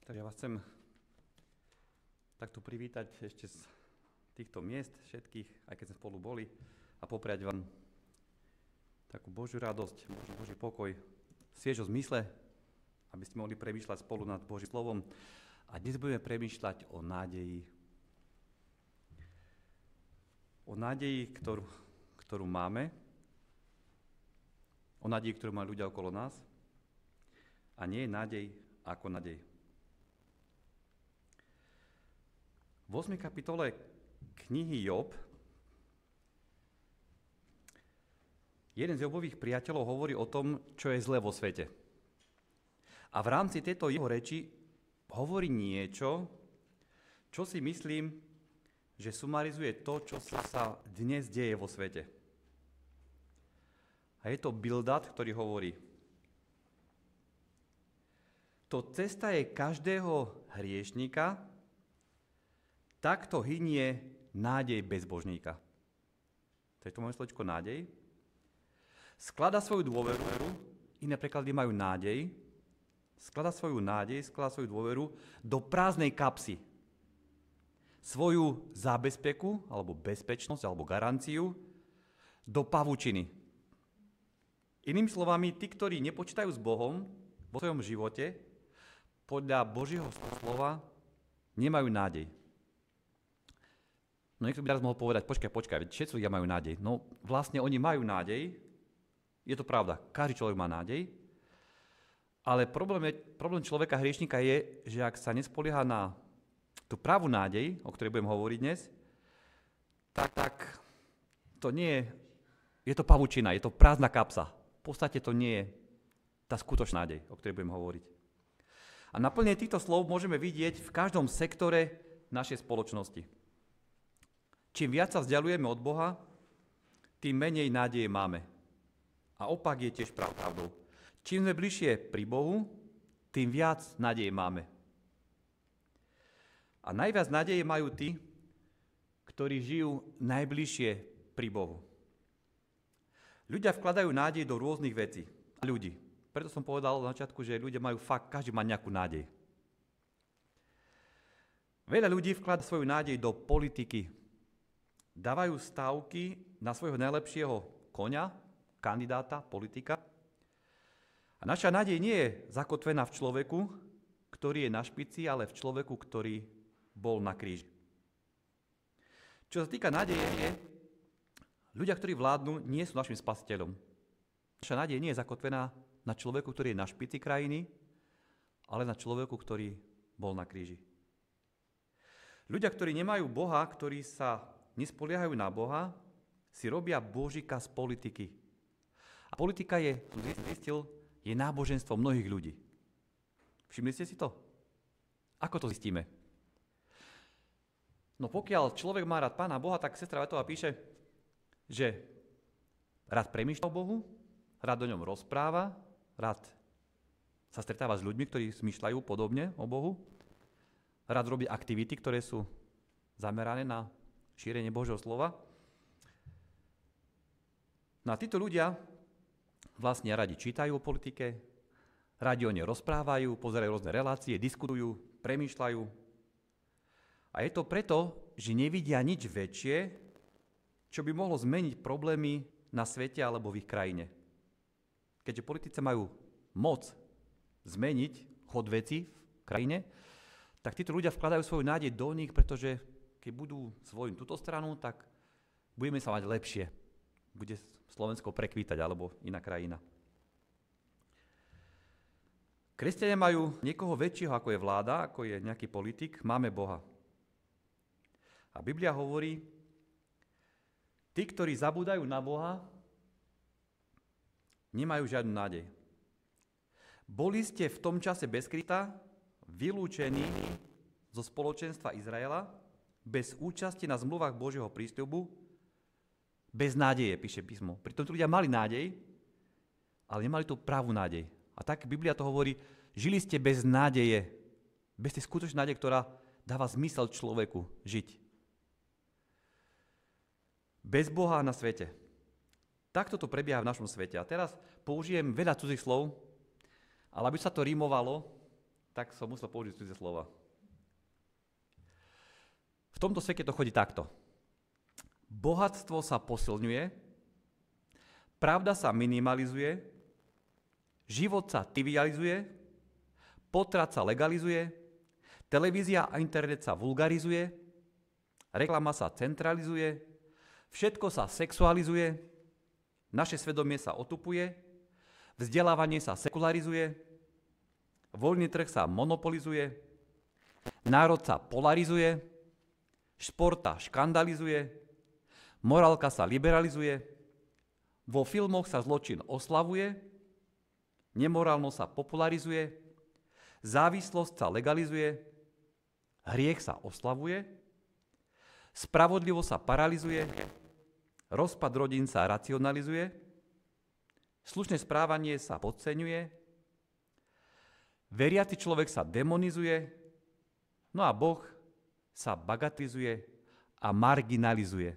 Tak ja vás chcem takto privítať ešte z týchto miest všetkých, aj keď sme spolu boli, a popriať vám takú Božiu radosť, Boží pokoj, sviežosť mysle, aby ste mohli premýšľať spolu nad Božím slovom. A dnes budeme premýšľať o nádeji. O nádeji, ktorú máme, o nádeji, ktorú majú ľudia okolo nás, a nie je nádej ako nádej. V 8. kapitole knihy Job jeden z Jobových priateľov hovorí o tom, čo je zlé vo svete. A v rámci tejto jeho reči hovorí niečo, čo si myslím, že sumarizuje to, čo sa dnes deje vo svete. A je to Bildad, ktorý hovorí: to cesta je každého hriešnika, takto hynie nádej bezbožníka. To je to moje slovičko nádej. Sklada svoju dôveru, iné preklady majú nádej, sklada svoju dôveru do prázdnej kapsy. Svoju zábezpeku, alebo bezpečnosť, alebo garanciu do pavučiny. Inými slovami, tí, ktorí nepočítajú s Bohom vo svojom živote, podľa Božieho slova nemajú nádej. No niekto by teraz mohol povedať, počkaj, všetci ľudia majú nádej. No vlastne oni majú nádej, je to pravda, každý človek má nádej, ale problém človeka hriešnika je, že ak sa nespolieha na tú pravú nádej, o ktorej budem hovoriť dnes, tak to nie je to pavučina, je to prázdna kapsa. V podstate to nie je tá skutočná nádej, o ktorej budem hovoriť. A naplnenie týchto slov môžeme vidieť v každom sektore našej spoločnosti. Čím viac sa vzdialujeme od Boha, tým menej nádeje máme. A opak je tiež pravdou. Čím sme bližšie pri Bohu, tým viac nádeje máme. A najviac nádeje majú tí, ktorí žijú najbližšie pri Bohu. Ľudia vkladajú nádej do rôznych vecí a ľudí. Preto som povedal na začiatku, že ľudia majú každý má nejakú nádej. Veľa ľudí vkladá svoju nádej do politiky. Dávajú stávky na svojho najlepšieho koňa, kandidáta, politika. A naša nádej nie je zakotvená v človeku, ktorý je na špici, ale v človeku, ktorý bol na kríži. Čo sa týka nádeje, ľudia, ktorí vládnu, nie sú našim spasiteľom. Naša nádej nie je zakotvená na človeku, ktorý je na špici krajiny, ale na človeku, ktorý bol na kríži. Ľudia, ktorí nemajú Boha, ktorí sa nespoliehajú na Boha, si robia božika z politiky. A politika je náboženstvo mnohých ľudí. Všimli ste si to? Ako to zistíme? No pokiaľ človek má rád Pána Boha, tak sestra Vetová píše, že rád premýšľa o Bohu, rád o ňom rozpráva, rád sa stretáva s ľuďmi, ktorí smýšľajú podobne o Bohu, rád robí aktivity, ktoré sú zamerané na šírenie Božieho slova. No a títo ľudia vlastne radi čítajú o politike, radi o nej rozprávajú, pozerajú rôzne relácie, diskutujú, premýšľajú. A je to preto, že nevidia nič väčšie, čo by mohlo zmeniť problémy na svete alebo v ich krajine. Keďže politici majú moc zmeniť chod veci v krajine, tak títo ľudia vkladajú svoju nádej do nich, pretože keď budú svojím túto stranu, tak budeme sa mať lepšie. Bude Slovensko prekvítať, alebo iná krajina. Kresťania majú niekoho väčšieho, ako je vláda, ako je nejaký politik. Máme Boha. A Biblia hovorí, tí, ktorí zabúdajú na Boha, nemajú žiadnu nádej. Boli ste v tom čase bez Krista vylúčení zo spoločenstva Izraela, bez účasti na zmluvách Božieho prísľubu, bez nádeje, píše písmo. Pritom ľudia mali nádej, ale nemali tú pravú nádej. A tak Biblia to hovorí, žili ste bez nádeje, bez tej skutočnej nádeje, ktorá dáva zmysel človeku žiť. Bez Boha na svete. Takto to prebieha v našom svete. A teraz použijem veľa cudzích slov, ale aby sa to rímovalo, tak som musel použiť cudzie slova. V tomto svete to chodí takto. Bohatstvo sa posilňuje, pravda sa minimalizuje, život sa trivializuje, potrat sa legalizuje, televízia a internet sa vulgarizuje, reklama sa centralizuje, všetko sa sexualizuje, naše svedomie sa otupuje, vzdelávanie sa sekularizuje, voľný trh sa monopolizuje, národ sa polarizuje, šport sa škandalizuje, morálka sa liberalizuje, vo filmoch sa zločin oslavuje, nemorálnosť sa popularizuje, závislosť sa legalizuje, hriech sa oslavuje, spravodlivosť sa paralizuje, rozpad rodín sa racionalizuje, slušné správanie sa podceňuje, veriaci človek sa demonizuje, no a Boh sa bagatelizuje a marginalizuje.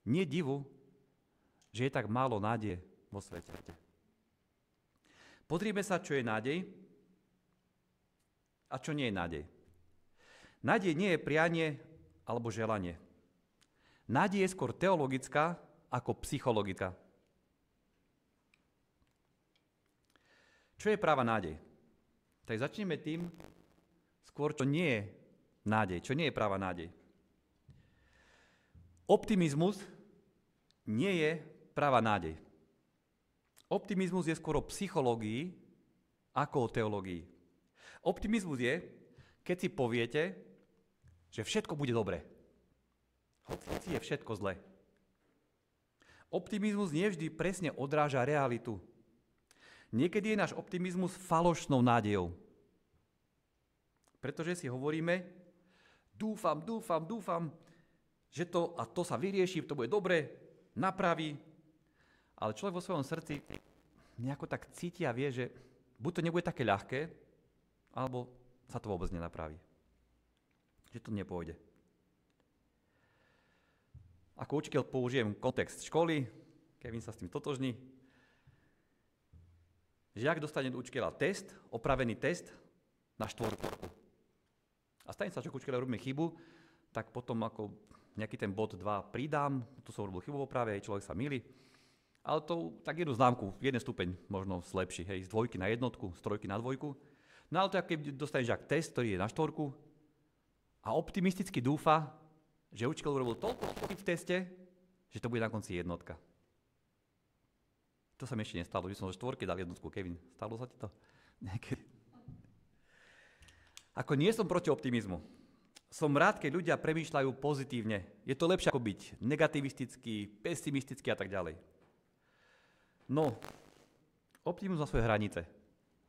Nie divu, že je tak málo nádeje vo svete. Pozrime sa, čo je nádej a čo nie je nádej. Nádej nie je prianie alebo želanie. Nádej je skôr teologická ako psychologická. Čo je práva nádej? Tak začneme tým, skôr čo nie je nádej, čo nie je práva nádej. Optimizmus nie je práva nádej. Optimizmus je skôr o psychológii ako o teológii. Optimizmus je, keď si poviete, že všetko bude dobre. Hoci je všetko zlé. Optimizmus nevždy presne odráža realitu. Niekedy je náš optimizmus falošnou nádejou. Pretože si hovoríme, dúfam, že to a to sa vyrieši, to bude dobre, napraví. Ale človek vo svojom srdci nejako tak cíti a vie, že buď to nebude také ľahké, alebo sa to vôbec nenapraví. Že to nepôjde. Ako učiteľ použijem kontext školy, Kevin sa s tým totožní. Žiak dostane od učiteľa test, opravený test na 4. A stane sa, že učiteľ robíme chybu, tak potom ako nejaký ten bod 2 pridám, tu som robil chybu v oprave, človek sa mýli. Ale to tak jednu známku, jeden stupeň možno zlepší, z 2 na 1, z 3 na 2. No ale to je, keď dostane žiak test, ktorý je na 4 a optimisticky dúfa, že učiteľ urobil toľko chyb v teste, že to bude na konci 1. To sa mi ešte nestalo, že som zo 4 dal 1, Kevin. Stalo sa ti to? Niekedy. Ako nie som proti optimizmu. Som rád, keď ľudia premýšľajú pozitívne. Je to lepšie ako byť negativistický, pesimistický a tak ďalej. No, optimizmus má svoje hranice.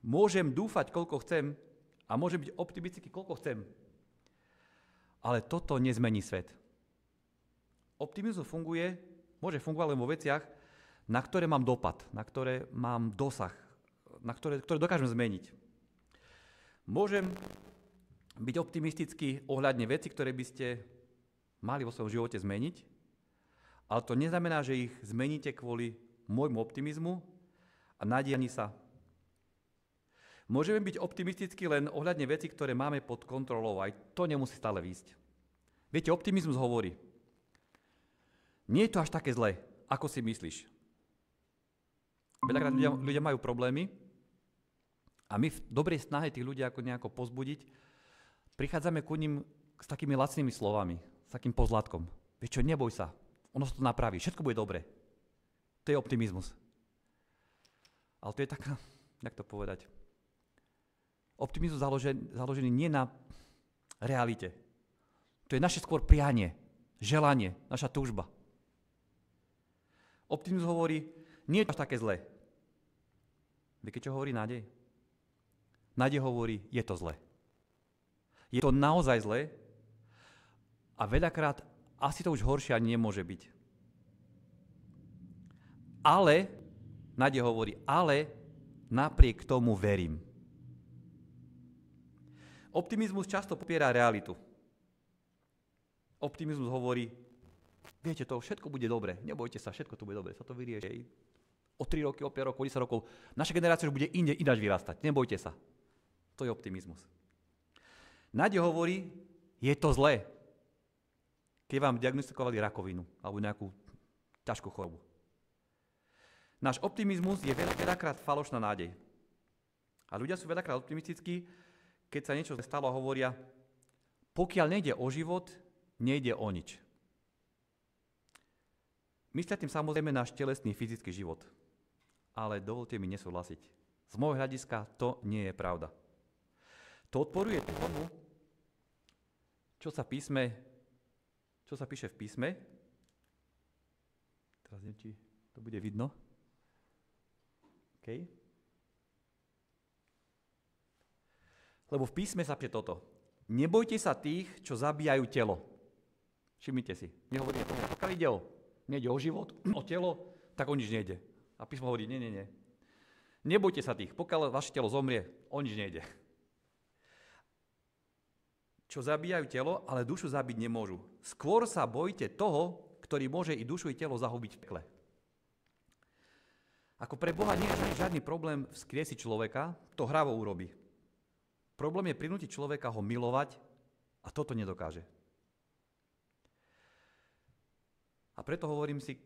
Môžem dúfať, koľko chcem a môžem byť optimistický, koľko chcem. Ale toto nezmení svet. Optimizmus môže fungovať len vo veciach, na ktoré mám dopad, na ktoré mám dosah, ktoré dokážem zmeniť. Môžem byť optimistický ohľadne veci, ktoré by ste mali vo svojom živote zmeniť, ale to neznamená, že ich zmeníte kvôli môjmu optimizmu a nádejani sa. Môžeme byť optimistickí len ohľadne veci, ktoré máme pod kontrolou, aj to nemusí stále výjsť. Viete, optimizmus hovorí, nie je to až také zlé, ako si myslíš. Veľakrát ľudia majú problémy a my v dobrej snahe tých ľudí ako nejako pozbudiť, prichádzame ku ním s takými lacnými slovami, s takým pozlátkom. Vieš čo, neboj sa, ono sa to napraví, všetko bude dobre. To je optimizmus. Ale to je taká, jak to povedať, optimizmus založený nie na realite. To je naše skôr prianie, želanie, naša túžba. Optimizmus hovorí, nie je to až také zlé. Viete, čo hovorí nádej? Nádej hovorí, je to zlé. Je to naozaj zlé a veľakrát asi to už horšie ani nemôže byť. Ale, nádej hovorí, ale napriek tomu verím. Optimizmus často popiera realitu. Optimizmus hovorí, viete to, všetko bude dobre, nebojte sa, všetko to bude dobre, sa to vyrieši. O 3 roky, o 5 rokov, o 10 rokov, naša generácia už bude ináč vyrastať, nebojte sa. To je optimizmus. Nádej hovorí, je to zlé, keď vám diagnostikovali rakovinu alebo nejakú ťažkú chorobu. Náš optimizmus je veľakrát falošná nádej. A ľudia sú veľakrát optimistickí, keď sa niečo stalo a hovoria, pokiaľ nejde o život, nejde o nič. Myslia tým samozrejme náš telesný, fyzický život. Ale dovolte mi nesúhlasiť. Z môjho hľadiska to nie je pravda. To odporuje tomu, čo sa píše v písme. Teraz neviem, či to bude vidno. OK. Lebo v písme sa píše toto. Nebojte sa tých, čo zabíjajú telo. Všimnite si. Nehovorí, pokiaľ nejde o život, o telo, tak o nič nejde. A písmo hovorí, nie. Nebojte sa tých, pokiaľ vaše telo zomrie, o nič nejde. Čo zabíjajú telo, ale dušu zabiť nemôžu. Skôr sa bojte toho, ktorý môže i dušu, i telo zahubiť v pekle. Ako pre Boha nie je žiadny problém vzkriesiť človeka, to hravo urobí. Problém je prinútiť človeka ho milovať a toto nedokáže. A preto hovorím si,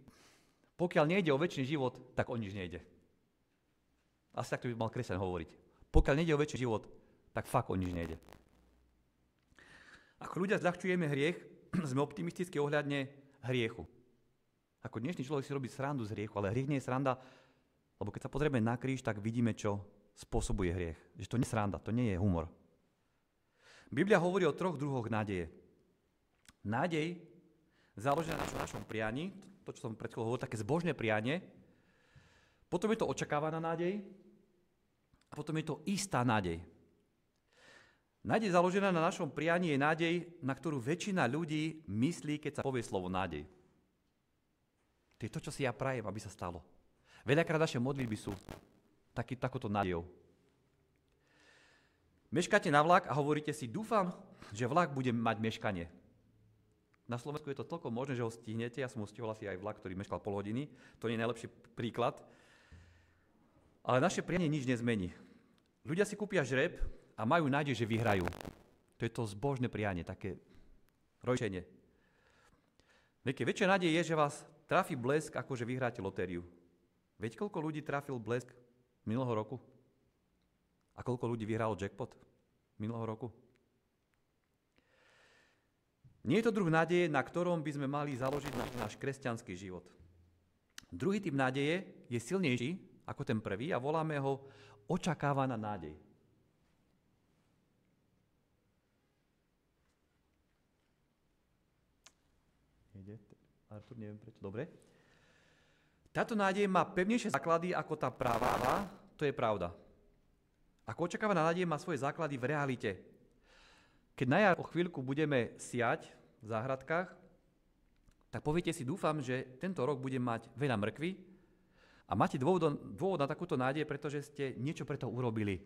pokiaľ nejde o večný život, tak o nič nejde. Asi tak to by mal kresťan hovoriť. Pokiaľ nejde o večný život, tak fakt o nič nejde. Ako ľudia zľahčujeme hriech, sme optimisticky ohľadne hriechu. Ako dnešný človek si robí srandu z hriechu, ale hriech nie je sranda, lebo keď sa pozrieme na kríž, tak vidíme, čo spôsobuje hriech. Že to nie je sranda, to nie je humor. Biblia hovorí o 3 druhoch nádeje. Nádej založená na našom prianí, to, čo som pred chvíľou hovoril, také zbožné prianie, potom je to očakávaná nádej a potom je to istá nádej. Nádej založená na našom prianí je nádej, na ktorú väčšina ľudí myslí, keď sa povie slovo nádej. To je to, čo si ja prajem, aby sa stalo. Veľakrát naše modlitby sú takouto nádejou. Meškáte na vlak a hovoríte si, dúfam, že vlak bude mať meškanie. Na Slovensku je to toľko možné, že ho stihnete. Ja som ho stihol asi aj vlak, ktorý meškal pol hodiny. To nie je najlepší príklad. Ale naše prianie nič nezmení. Ľudia si kúpia žreb a majú nádej, že vyhrajú. To je to zbožné prianie, také rojčenie. Viete, väčšia nádej je, že vás trafí blesk, ako že vyhráte lotériu. Viete, koľko ľudí trafil blesk minulého roku? A koľko ľudí vyhralo jackpot minulého roku? Nie je to druh nádeje, na ktorom by sme mali založiť náš kresťanský život. Druhý typ nádeje je silnejší ako ten prvý a voláme ho očakávaná nádej. Artur, neviem prečo. Dobre. Táto nádej má pevnejšie základy ako tá pravá, to je pravda. Ako očakávaná nádej má svoje základy v realite. Keď na jar o chvíľku budeme siať v záhradkách, tak poviete si, dúfam, že tento rok budem mať veľa mrkvy a máte dôvod na takúto nádej, pretože ste niečo pre to urobili.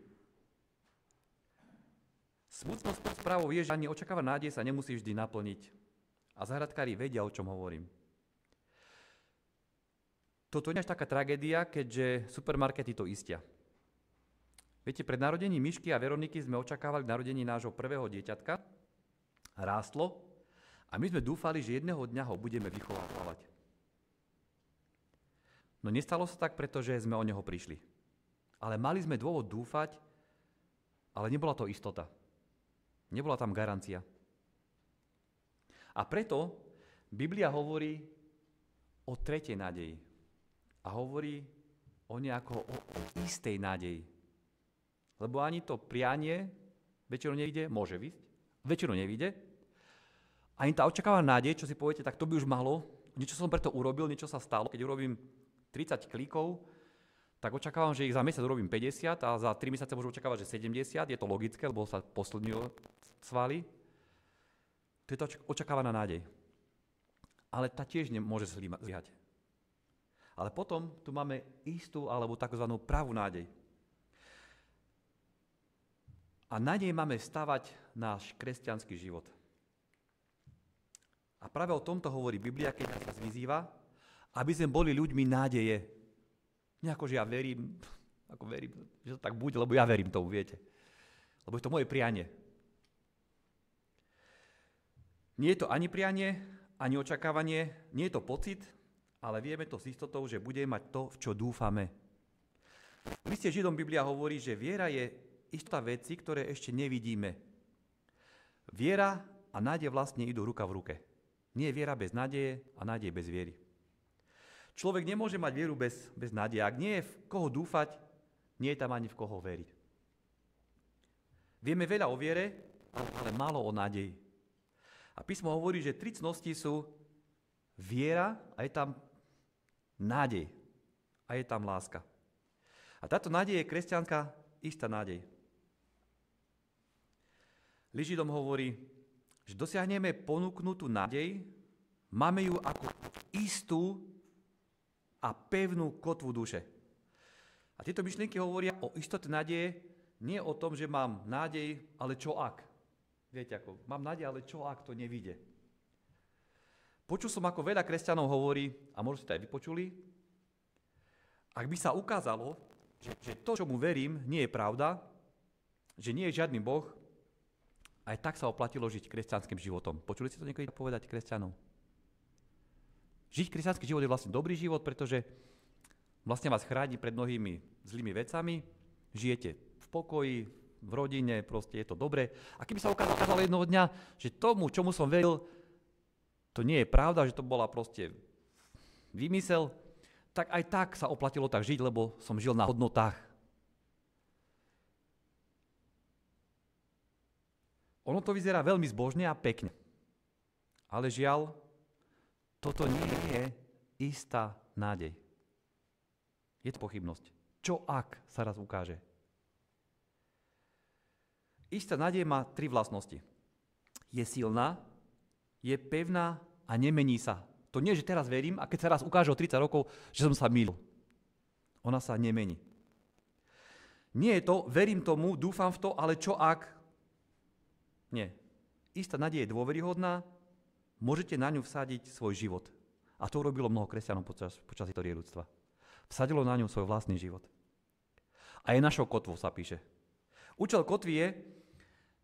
Smutnou správou je, že ani očakávaná nádej sa nemusí vždy naplniť. A záhradkári vedia, o čom hovorím. Toto nie je taká tragédia, keďže supermarkety to istia. Viete, pred narodením Mišky a Veroniky sme očakávali narodení nášho prvého dieťatka. Rástlo a my sme dúfali, že jedného dňa ho budeme vychovávať. No nestalo sa tak, pretože sme o neho prišli. Ale mali sme dôvod dúfať, ale nebola to istota. Nebola tam garancia. A preto Biblia hovorí o tretej nádeji. A hovorí o nejako o istej nádeji. Lebo ani to prianie väčšinou nevíde, môže výsť, väčšinou nevíde. Ani tá očakávaná nádej, čo si poviete, tak to by už malo, niečo som preto urobil, niečo sa stalo. Keď urobím 30 klikov, tak očakávam, že ich za mesiac urobím 50 a za 3 mesiace môžu očakávať, že 70. Je to logické, lebo sa posledňujú svaly. To je to očakávaná nádej. Ale tá tiež nemôže zlyhať. Ale potom tu máme istú alebo takzvanú pravú nádej. A na nej máme stavať náš kresťanský život. A práve o tomto hovorí Biblia, keď nás vyzýva, aby sme boli ľuďmi nádeje. Nie ako, že ja verím, že to tak bude, lebo ja verím tomu, viete. lebo je to moje prianie. Nie je to ani prianie, ani očakávanie, nie je to pocit, ale vieme to s istotou, že budeme mať to, v čo dúfame. V liste Židom Biblia hovorí, že viera je istá veci, ktoré ešte nevidíme. Viera a nádej vlastne idú ruka v ruke. Nie je viera bez nádeje a nádej bez viery. Človek nemôže mať vieru bez nádeje. Ak nie je v koho dúfať, nie je tam ani v koho veriť. Vieme veľa o viere, ale málo o nádeji. A písmo hovorí, že tri cnosti sú viera a je tam nádej a je tam láska. A táto nádej je kresťanská istá nádej. List Židom hovorí, že dosiahneme ponúknutú nádej, máme ju ako istú a pevnú kotvu duše. A tieto myšlienky hovoria o istote nádeje, nie o tom, že mám nádej, ale čo ak? Viete ako, mám nádej, ale čo ak to nevyjde? Počul som, ako veľa kresťanov hovorí, a možno ste to aj vypočuli, ak by sa ukázalo, že to, čo mu verím, nie je pravda, že nie je žiadny Boh, aj tak sa oplatilo žiť kresťanským životom. Počuli ste to niekedy povedať kresťanom? Žiť kresťanský život je vlastne dobrý život, pretože vlastne vás chráni pred mnohými zlými vecami, žijete v pokoji, v rodine, proste je to dobré. A keby sa ukázalo jednoho dňa, že tomu, čomu som veril, to nie je pravda, že to bola proste výmysel, tak aj tak sa oplatilo tak žiť, lebo som žil na hodnotách. Ono to vyzerá veľmi zbožne a pekne. Ale žiaľ, toto nie je istá nádej. Je to pochybnosť. Čo ak sa raz ukáže? Istá nádej má tri vlastnosti. Je silná, je pevná a nemení sa. To nie, že teraz verím a keď sa raz ukáže o 30 rokov, že som sa mýlil. Ona sa nemení. Nie je to, verím tomu, dúfam v to, ale čo ak? Nie. Istá nádej je dôveryhodná, môžete na ňu vsadiť svoj život. A to urobilo mnoho kresťanov počas histórie ľudstva. Vsadilo na ňu svoj vlastný život. A je našou kotvou, sa píše. Účel kotvy je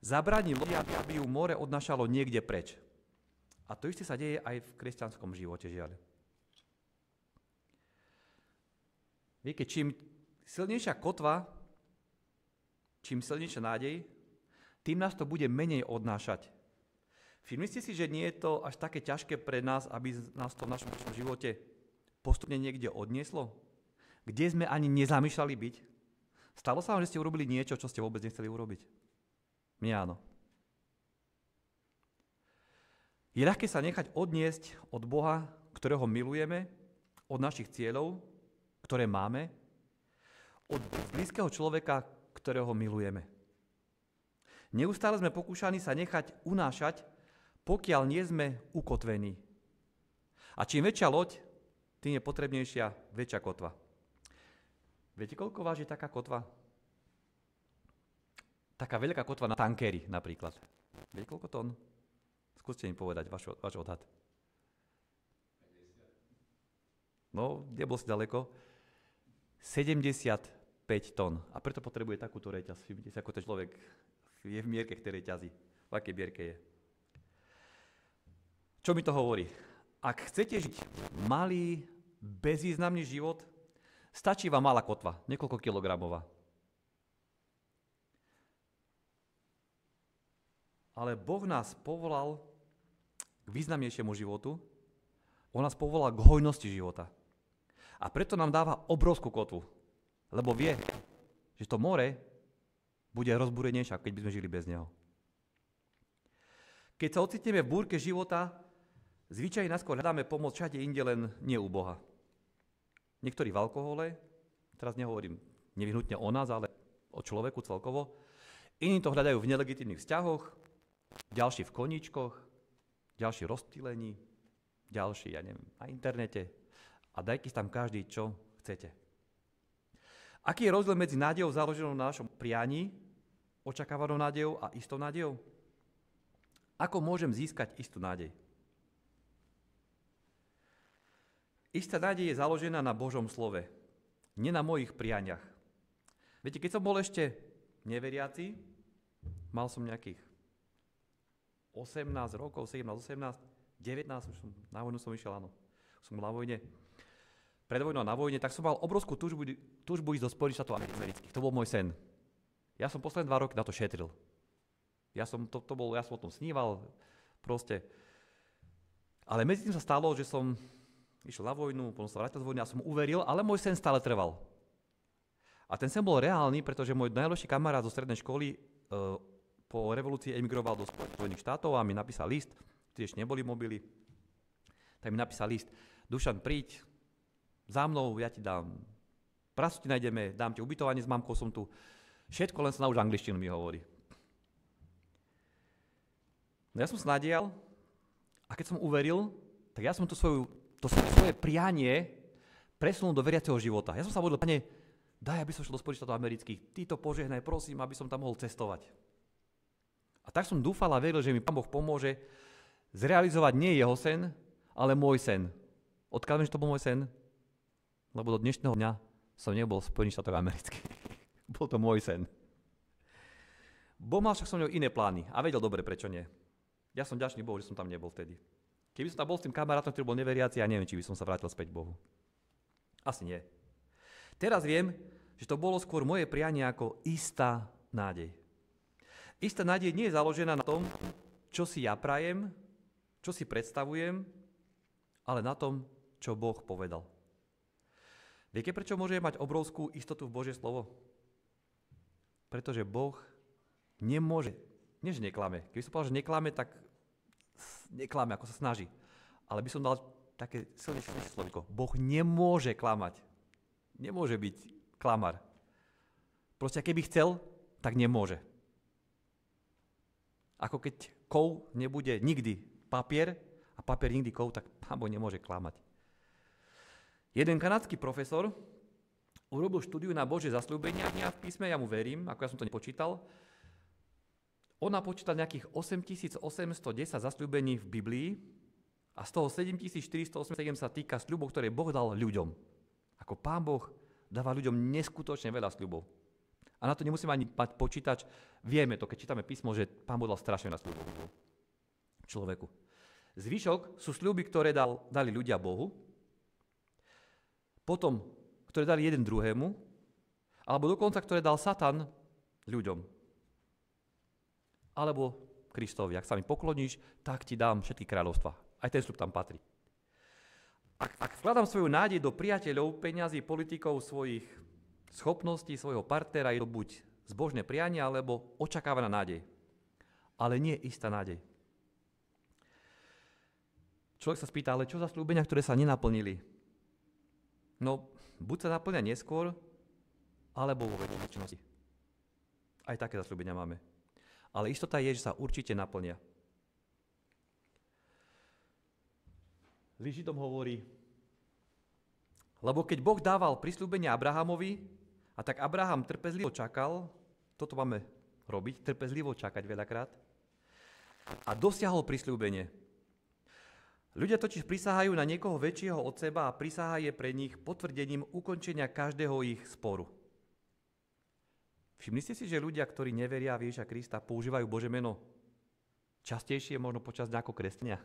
zabrániť lodi, aby ju more odnášalo niekde preč. A to isté sa deje aj v kresťanskom živote, žiaľ. Viete, čím silnejšia kotva, čím silnejšia nádej, tým nás to bude menej odnášať. Všimli ste si, že nie je to až také ťažké pre nás, aby nás to v našom živote postupne niekde odnieslo? Kde sme ani nezamýšľali byť? Stalo sa vám, že ste urobili niečo, čo ste vôbec nechceli urobiť? Mne áno. Je ľahké sa nechať odniesť od Boha, ktorého milujeme, od našich cieľov, ktoré máme, od blízkeho človeka, ktorého milujeme. Neustále sme pokúšaní sa nechať unášať, pokiaľ nie sme ukotvení. A čím väčšia loď, tým je potrebnejšia väčšia kotva. Viete, koľko váži taká kotva? Taká veľká kotva na tankery napríklad. Viete, koľko tón? Skúste mi povedať váš odhad. No, nebol si ďaleko. 75 tón. A preto potrebuje takúto reťaz. Všimnite si, ako ten človek je v mierke, ktorej ťazí. V akej mierke je. Čo mi to hovorí? Ak chcete žiť malý, bezvýznamný život, stačí vám malá kotva, niekoľko kilogramová. Ale Boh nás povolal k významnejšiemu životu, on nás povolal k hojnosti života. A preto nám dáva obrovskú kotvu, lebo vie, že to more bude rozbúrenejšie, keď by sme žili bez neho. Keď sa ocitneme v búrke života, zvyčajne naskôr hľadáme pomoc všade inde, len nie u Boha. Niektorí v alkohole, teraz nehovorím nevyhnutne o nás, ale o človeku celkovo, iní to hľadajú v nelegitímnych vzťahoch, ďalší v koníčkoch, ďalší v rozptýlení, ďalší, na internete a dajte tam každý, čo chcete. Aký je rozdiel medzi nádejou založenou na našom prianí, očakávanou nádejou a istou nádejou? Ako môžem získať istú nádej? Istá nádej je založená na Božom slove, nie na mojich prianiach. Viete, keď som bol ešte neveriaci, Mal som nejakých 18 rokov, 17, 18, 19, už som, na vojnu som išiel, áno. Som bol na vojne. Pred vojnou na vojne, tak som mal obrovskú túžbu ísť do Spojených štátov amerických. To bol môj sen. Ja som posledné 2 roky na to šetril. Ja som o tom sníval, proste. Ale medzi tým sa stalo, že som išiel na vojnu, potom sa vrátil z vojny a som uveril, ale môj sen stále trval. A ten sen bol reálny, pretože môj najlepší kamarát zo strednej školy po revolúcii emigroval do Spojených štátov a mi napísal list, vtedy ešte neboli mobily, tak mi napísal list: Dušan, príď za mnou, ja ti dám, prácu ti nájdeme, dám ti ubytovanie, s mamkou som tu, všetko, len sa nauč angličtinu, mi hovorí. No ja som sa nadial a keď som uveril, tak ja som to svoje prianie presunul do veriaceho života. Ja som sa modlil: Pane, daj, aby som šiel do Spojených štátov amerických, ty to požehnaj, prosím, aby som tam mohol cestovať. A tak som dúfal a veril, že mi Pán Boh pomôže zrealizovať nie jeho sen, ale môj sen. Odkiaľ viem, že to bol môj sen? Lebo do dnešného dňa som nebol v Spojených štátoch amerických. Bol to môj sen. Boh mal však so mnou iné plány a vedel dobre, prečo nie. Ja som ďačný Bohu, že som tam nebol vtedy. Keby som tam bol s tým kamarátom, ktorý bol neveriaci, ja neviem, či by som sa vrátil späť Bohu. Asi nie. Teraz viem, že to bolo skôr moje prianie ako istá nádej. Istá nádej nie je založená na tom, čo si ja prajem, čo si predstavujem, ale na tom, čo Boh povedal. Viete, prečo môže mať obrovskú istotu v Božie slovo? Pretože Boh nemôže, nie že neklame. Keby som povedal, že neklame, tak neklame, ako sa snaží. Ale by som dal také silnejšie sloviko. Boh nemôže klamať. Nemôže byť klamar. Proste, keby chcel, tak nemôže. Ako keď kov nebude nikdy papier a papier nikdy kov, tak Pán Boh nemôže klamať. Jeden kanadský profesor urobil štúdiu na Božie zasľúbenia v písme, ja mu verím, ako ja som to nepočítal. On napočítal nejakých 8810 zasľúbení v Biblii a z toho 7487 sa týka sľubov, ktoré Boh dal ľuďom. Ako Pán Boh dáva ľuďom neskutočne veľa sľubov. A na to nemusíme ani mať počítač. Vieme to, keď čítame písmo, že Pán Boh dal strašne veľa sľubov človeku. Zvyšok sú sľuby, ktoré dali ľudia Bohu, potom, ktoré dali jeden druhému, alebo dokonca, ktoré dal Satan ľuďom. Alebo Kristovi. Ak sa mi pokloníš, tak ti dám všetky kráľovstva. Aj ten sľub tam patrí. Ak vkladám svoju nádej do priateľov, peňazí, politikov, svojich schopností, svojho partnera, je to buď zbožné prianie, alebo očakávaná nádej. Ale nie istá nádej. Človek sa spýta, ale čo za sľúbenia, ktoré sa nenaplnili? No, buď sa naplňa neskôr, alebo vo večnosti. Aj také zasľúbenia máme. Ale istota je, že sa určite naplnia. List Židom hovorí, lebo keď Boh dával prisľúbenie Abrahamovi, a tak Abraham trpezlivo čakal, toto máme robiť, trpezlivo čakať veľakrát, a dosiahol prisľúbenie. Ľudia totiž prisahajú na niekoho väčšieho od seba a prisaha je pre nich potvrdením ukončenia každého ich sporu. Všimli ste si, že ľudia, ktorí neveria v Ježiša Krista, používajú Božie meno častejšie možno počas dňa ako kresťania?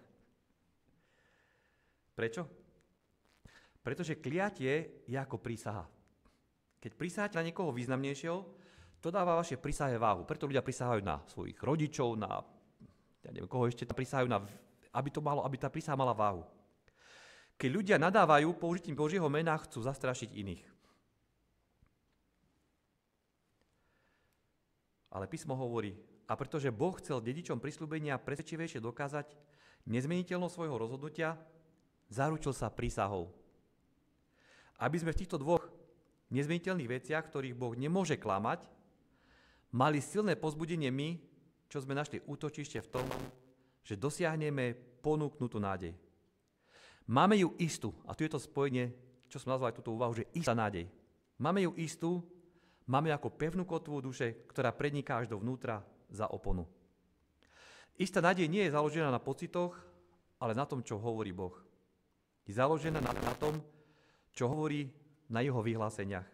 Prečo? Pretože kliatie je ako prísaha. Keď prisaháte na niekoho významnejšieho, to dáva vaše prísahe váhu. Preto ľudia prisahajú na svojich rodičov, na ja neviem, koho ešte tam prisahajú, aby tá prísaha mala váhu. Keď ľudia nadávajú použitím Božieho mena, chcú zastrašiť iných. Ale písmo hovorí, a pretože Boh chcel dedičom prisľúbenia presvedčivejšie dokázať nezmeniteľnosť svojho rozhodnutia, zaručil sa prísahou. Aby sme v týchto dvoch nezmeniteľných veciach, ktorých Boh nemôže klamať, mali silné povzbudenie my, čo sme našli útočište v tom, že dosiahneme ponúknutú nádej. Máme ju istú, a tu je to spojenie, čo som nazval aj túto úvahu, že istá nádej. Máme ju istú, máme ako pevnú kotvu duše, ktorá preniká až dovnútra za oponu. Istá nádej nie je založená na pocitoch, ale na tom, čo hovorí Boh. Je založená na tom, čo hovorí na jeho vyhláseniach.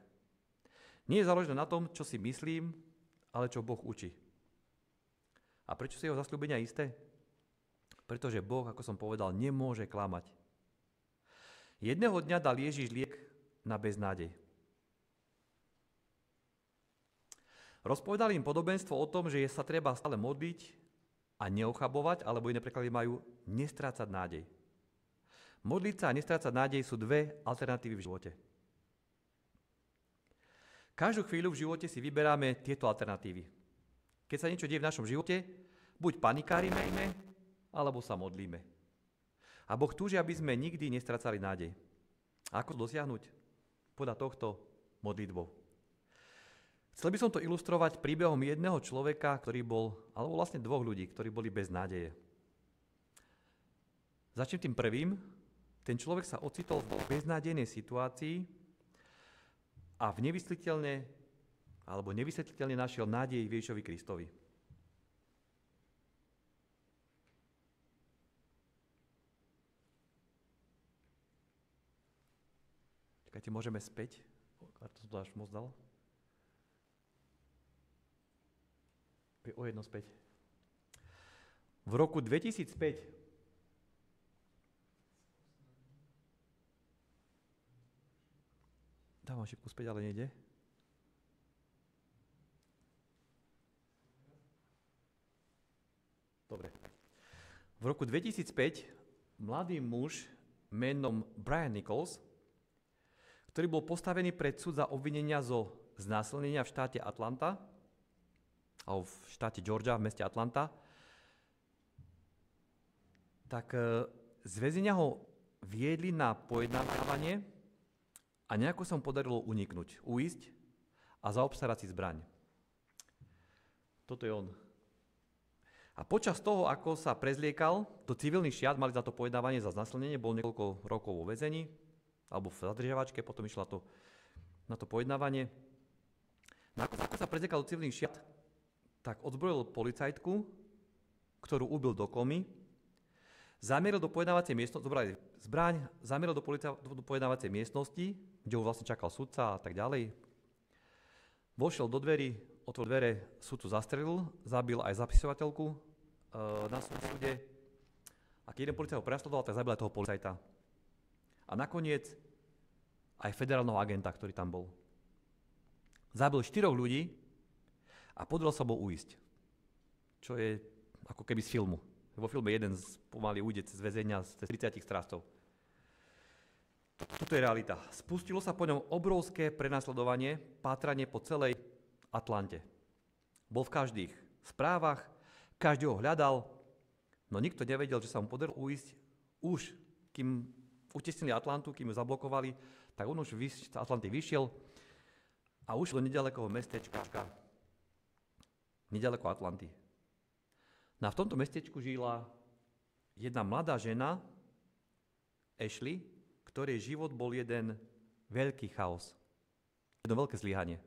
Nie je založená na tom, čo si myslím, ale čo Boh učí. A prečo sú jeho zasľúbenia isté? Pretože Boh, ako som povedal, nemôže klamať. Jedného dňa dal Ježiš liek na beznádej. Rozpovedal im podobenstvo o tom, že sa treba stále modliť a neochabovať, alebo iné preklady majú nestrácať nádej. Modliť sa a nestrácať nádej sú dve alternatívy v živote. Každú chvíľu v živote si vyberáme tieto alternatívy. Keď sa niečo deje v našom živote, buď panikárime, alebo sa modlíme. A Boh túži, aby sme nikdy nestrácali nádej. A ako to dosiahnuť? Podľa tohto modlitbou. Chcel by som to ilustrovať príbehom jedného človeka, ktorý bol, alebo vlastne dvoch ľudí, ktorí boli bez nádeje. Začnem tým prvým. Ten človek sa ocitol v beznádejnej situácii a nevysvetliteľne našiel nádej Ježišovi Kristovi. Čakajte, môžeme späť? Kartu som to až moc dal. O jedno späť. V roku 2005 dávam šipku späť, ale nejde. Dobre. V roku 2005 mladý muž menom Brian Nichols, ktorý bol postavený pred súd za obvinenia zo znásilnenia v štáte Atlanta, alebo v štáte Georgia, v meste Atlanta, tak z väzenia ho viedli na pojednávanie a nejako sa mu podarilo uniknúť, uísť a zaobstarať si zbraň. Toto je on. A počas toho, ako sa prezliekal do civilných šiat, mali za to pojednávanie za znásilnenie, bol niekoľko rokov vo väzení, alebo v zadržiavačke, potom išla na to pojednávanie. No ako sa prezliekal do civilných šiat, tak odzbrojil policajtku, ktorú ubil do komy, zamieril do pojednávacej miestnosti, zobrali zbraň, zamieril do pojednávacej miestnosti, kde ho vlastne čakal sudca a tak ďalej. Vošiel do dverí, otvoril dvere, sudcu zastrelil, zabil aj zapisovateľku na súde. A keď jeden policajt ho prenasledoval, tak zabil aj toho policajta. A nakoniec aj federálneho agenta, ktorý tam bol. Zabil 4 ľudí a podarilo sa bol uísť. Čo je ako keby z filmu. Vo filme jeden pomaly ujde z väzenia z 30 strážcov. Toto je realita. Spustilo sa po ňom obrovské prenasledovanie, pátranie po celej Atlante. Bol v každých správach, každý ho hľadal, no nikto nevedel, že sa mu podarilo uísť. Už, kým utesnili Atlantu, kým ju zablokovali, tak on už z Atlanty vyšiel a ušiel do nedalekého mestečka, nedaleko Atlanty. No a v tomto mestečku žila jedna mladá žena, Ashley, ktorej život bol jeden veľký chaos. Jedno veľké zlyhanie.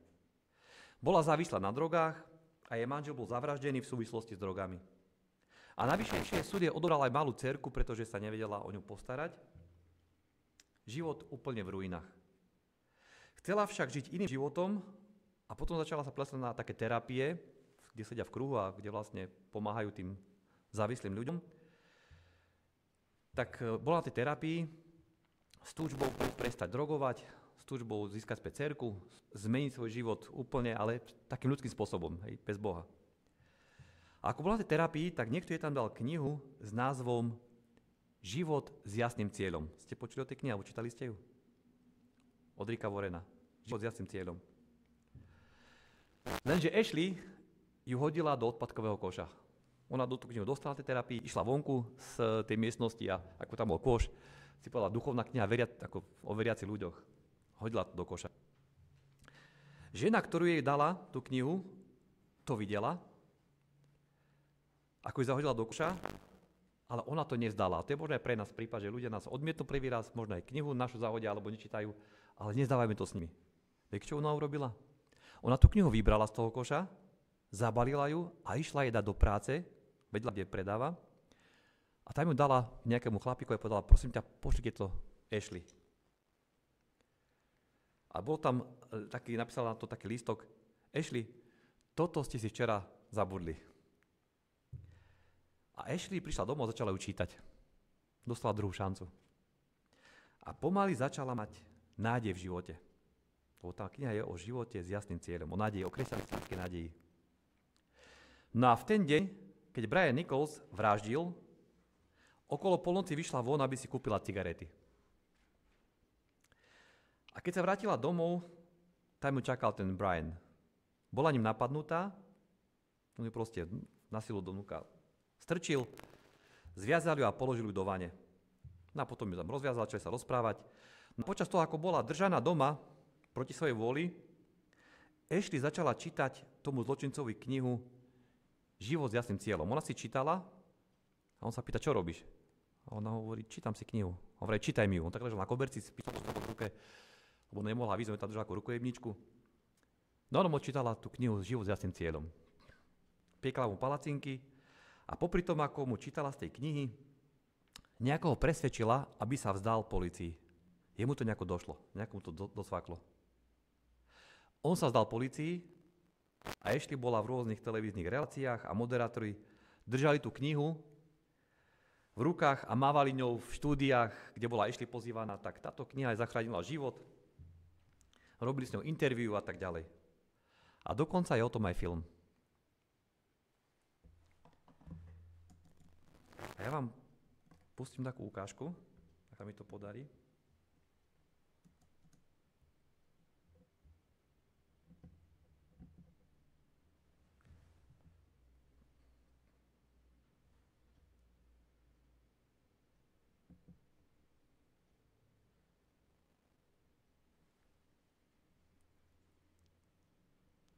Bola závislá na drogách a jej manžel bol zavraždený v súvislosti s drogami. A navyše súd jej odobral aj malú dcerku, pretože sa nevedela o ňu postarať. Život úplne v ruinách. Chcela však žiť iným životom a potom začala sa plesať na také terapie, kde sedia v kruhu a kde vlastne pomáhajú tým závislým ľuďom. Tak bola na tej terapii s túžbou prestať drogovať, s túžbou získať späť dcerku, zmeniť svoj život úplne, ale takým ľudským spôsobom, hej, bez Boha. A ako bola na tej terapii, tak niekto jej tam dal knihu s názvom Život s jasným cieľom. Ste počuli o tej knihe, alebo čítali ste ju? Od Ricka Warrena. Život s jasným cieľom. Lenže Ashley ju hodila do odpadkového koša. Ona tú knihu dostala tej terapii, išla vonku z tej miestnosti a ako tam bol koš, si povedala duchovná kniha ako o veriacich ľuďoch. Hodila to do koša. Žena, ktorú jej dala tú knihu, to videla, ako ju zahodila do koša, ale ona to nevzdala. To je možno aj pre nás prípad, že ľudia nás odmietnú prvý raz, možno aj knihu našu zahodia alebo nečítajú, ale nezdávajme to s nimi. Viete, čo ona urobila? Ona tú knihu vybrala z toho koša, zabalila ju a išla jej dať do práce, vedela, kde predáva, a tam ju dala nejakému chlapíku a povedala, prosím ťa, pošlite to Ashley. A bol tam napísala na to taký lístok, Ashley, toto ste si včera zabudli. A Ashley prišla domov a začala ju čítať. Dostala druhú šancu. A pomaly začala mať nádej v živote. Lebo tá kniha je o živote s jasným cieľom, o nádeji, o kresťanskej nádeji. No a v ten deň, keď Brian Nichols vraždil, okolo polnoci vyšla von, aby si kúpila cigarety. A keď sa vrátila domov, tam ju čakal ten Brian. Bola ním napadnutá, on ju proste na silu donúka strčil, zviazal ju a položil ju do vane. No a potom ju tam rozviazal, začali sa rozprávať. No počas toho, ako bola držaná doma proti svojej vôli, Ashley začala čítať tomu zločincovi knihu Život s jasným cieľom. Ona si čítala a on sa pýta, čo robíš? A ona hovorí, čítam si knihu. On hovorí, čítaj mi ju. On tak ležal na koberci, spísal to v ruke, lebo nemohla výzvať, tam držala ako rukojemničku. No ona mu čítala tú knihu Život s jasným cieľom. Piekla mu palacinky a popri tom, ako mu čítala z tej knihy, nejako ho presvedčila, aby sa vzdal polícii. Jemu to nejako došlo, nejako mu to dosvaklo. On sa vzdal polícii a Ashley bola v rôznych televíznych reláciách a moderátori držali tú knihu v rukách a mávali ňou v štúdiách, kde bola Ashley pozývaná, tak táto kniha aj zachránila život. Robili s ňou interview a tak ďalej. A dokonca je o tom aj film. A ja vám pustím takú ukážku, ak sa mi to podarí.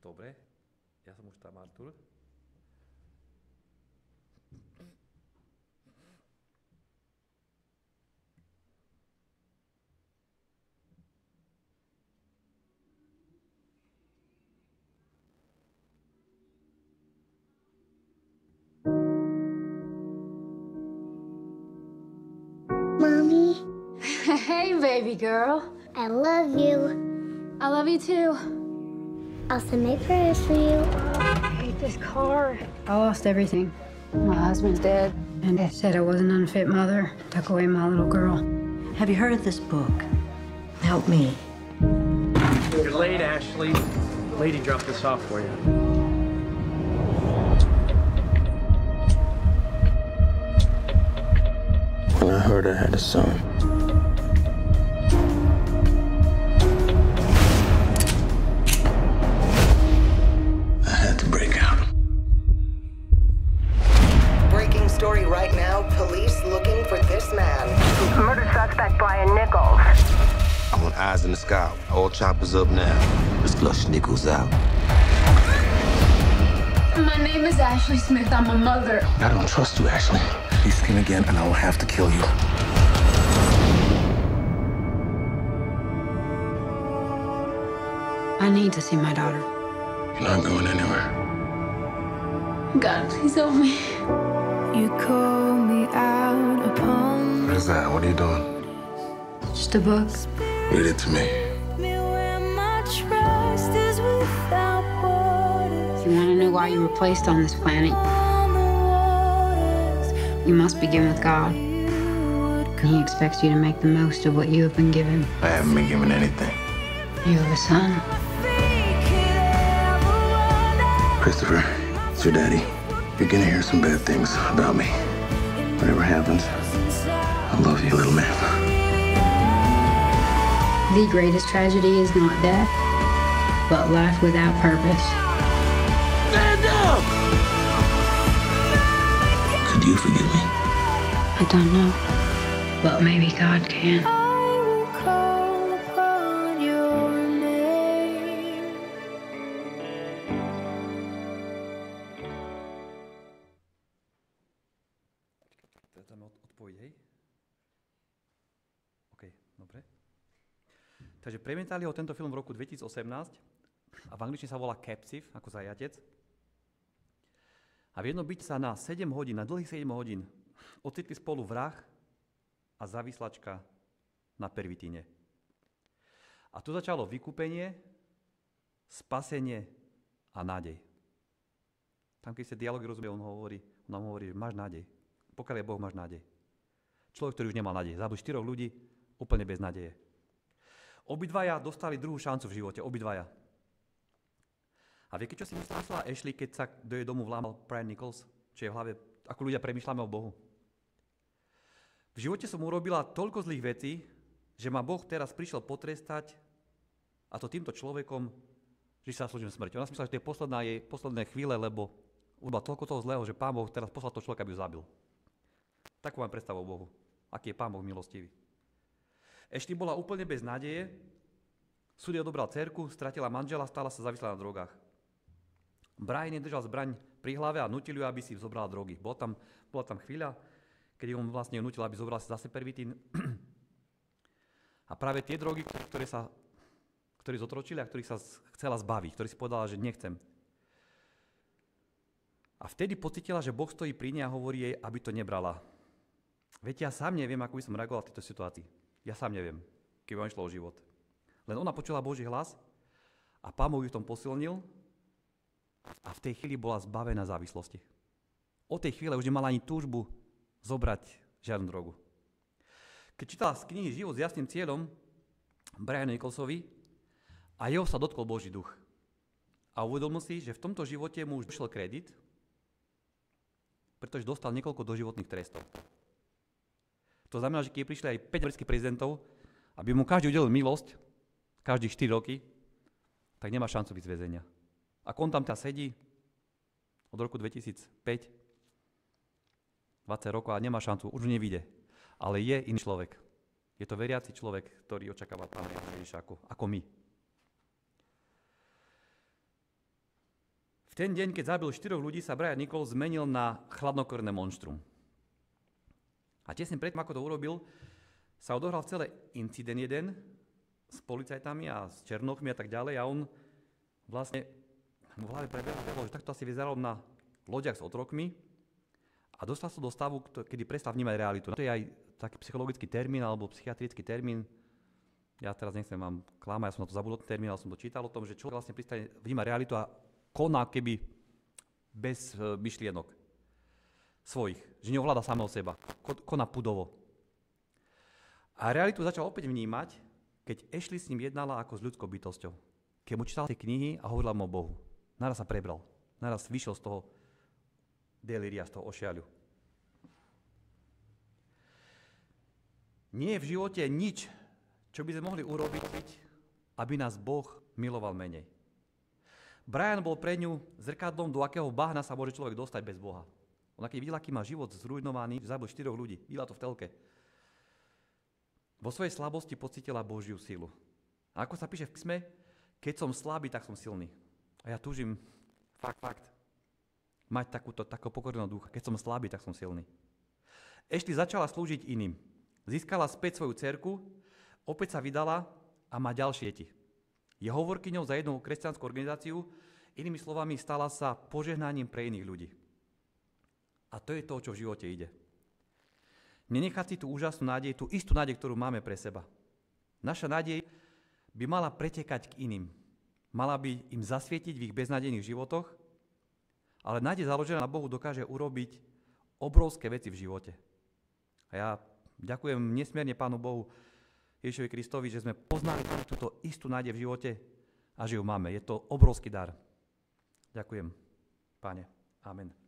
Dobre, ja som už tam, Artur. Mommy, Hey, baby girl. I love you. I love you too. I'll send my prayers for you. I hate this car. I lost everything. My husband's dead, and they said I was an unfit mother. Took away my little girl. Have you heard of this book? Help me. You're late, Ashley. The lady dropped this off for you. When I heard I had a son, I had to break out. Breaking story right now. Police looking for this man. Murder suspect Brian Nichols. I want eyes in the sky. All choppers up now. Let's flush Nichols out. My name is Ashley Smith. I'm a mother. I don't trust you, Ashley. You skin again, and I will have to kill you. I need to see my daughter. You're not going anywhere. God, please help me. You call me out upon What is that? What are you doing? Just a book. Read it to me. me where my trust is without borders. You want to know why you were placed on this planet? On the waters, You must begin with God. you would He expects you to make the most of what you have been given. I haven't been given anything. You have a son. think it ever would. Christopher, it's your daddy. You're gonna hear some bad things about me. Whatever happens, I love you, little man. The greatest tragedy is not death, but life without purpose. Stand up! Could you forgive me? I don't know, but maybe God can. I will call upon your name. Tam odpojiť, hej? OK, dobre. Takže premietali ho tento film v roku 2018 a v angličtine sa volá Captive, ako zajatec. A v jednom byte sa na 7 hodín, na dlhých 7 hodín ocitli spolu vrah a závislačka na pervitíne. A tu začalo vykúpenie, spasenie a nádej. Tam, keď sa dialógy rozumie, on nám hovorí, že máš nádej. pokiaľ je Boh, máš nádej. Človek, ktorý už nemal nádej, zabil 4 ľudí, úplne bez nádeje. Obidvaja dostali druhú šancu v živote, obidvaja. A viete, čo si myslela Ashley, keď sa do jej domu vlámal Brian Nichols? Čo je v hlave, ako ľudia premýšľame o Bohu? V živote som urobila toľko zlých vecí, že ma Boh teraz prišiel potrestať, a to týmto človekom, že sa slúžim smrti. Ona si myslela, že to je jej posledné chvíle, lebo urobila toľko toho zlého, že Pán Boh teraz poslal toho človeka, aby ju zabil. Takú mám predstavu o Bohu. Aký je Pán Boh milostivý. Ashley bola úplne bez nádeje, súd jej odobral dcérku, stratila manžela, stala sa závislá na drogách. Brian jej držal zbraň pri hlave a nutil ju, aby si zobrala drogy. Bola tam chvíľa, kedy on vlastne ju nutil, aby zobrala si zase pervitín. A práve tie drogy, ktorí zotročili a ktorých sa chcela zbaviť, ktorí si povedala, že nechcem. A vtedy pocítila, že Boh stojí pri nej a hovorí jej, aby to nebrala. Viete, ja sám neviem, ako by som reagoval v tejto situácii. Ja sám neviem, keby vám išlo o život. Len ona počula Boží hlas a Pán Boh ju v tom posilnil a v tej chvíli bola zbavená závislosti. Od tej chvíle už nemala ani túžbu zobrať žiadnu drogu. Keď čítala z knihy Život s jasným cieľom Briana Nicholsovi, a jeho sa dotkol Boží duch. A uvedomil si, že v tomto živote mu už došiel kredit, pretože dostal niekoľko doživotných trestov. To znamená, že keď prišli aj 5 amerických prezidentov, aby mu každý udelil milosť, každých 4 roky, tak nemá šancu byť z väzenia. Ako on tam sedí od roku 2005, 20 rokov a nemá šancu, už nevyjde. Ale je iný človek. Je to veriaci človek, ktorý očakáva Pána Ježiša ako my. V ten deň, keď zabil 4 ľudí, sa Brian Nichols zmenil na chladnokrvné monštrum. A tesne predtým, ako to urobil, sa odohral celý incident jeden s policajtami a s černochmi a tak ďalej a on vlastne v hlave prebehol, že takto asi vyzeral na loďach s otrokmi a dostal sa do stavu, kedy prestal vnímať realitu. To je aj taký psychologický termín alebo psychiatrický termín. Ja teraz nechcem vám klamať, ja som na to zabudol termín, ale som to čítal o tom, že človek vlastne prestane vnímať realitu a koná keby bez myšlienok svojich, že neovláda samého seba, koná pudovo. A realitu začal opäť vnímať, keď Ashley s ním jednala ako s ľudskou bytosťou. Keď mu čítala tie knihy a hovorila mu o Bohu. Naraz sa prebral, naraz vyšiel z toho delíria, z toho ošiaľu. Nie je v živote nič, čo by sme mohli urobiť, aby nás Boh miloval menej. Brian bol pre ňu zrkadlom, do akého bahna sa môže človek dostať bez Boha. Ona keď videla, aký má život zrujnovaný, že zabil 4 ľudí, videla to v telke. Vo svojej slabosti pocítila Božiu silu. A ako sa píše v písme, keď som slabý, tak som silný. A ja túžim fakt mať takého pokorného ducha. Keď som slabý, tak som silný. Ashley začala slúžiť iným. Získala späť svoju dcerku, opäť sa vydala a má ďalšie deti. Je hovorkyňou za jednu kresťanskú organizáciu, inými slovami stala sa požehnaním pre iných ľudí. A to je to, čo v živote ide. Nenechať si tú úžasnú nádej, tú istú nádej, ktorú máme pre seba. Naša nádej by mala pretekať k iným. Mala by im zasvietiť v ich beznádejných životoch, ale nádej založená na Bohu dokáže urobiť obrovské veci v živote. A ja ďakujem nesmierne Pánu Bohu, Ježišovi Kristovi, že sme poznali túto istú nádej v živote a že ju máme. Je to obrovský dar. Ďakujem, Pane. Amen.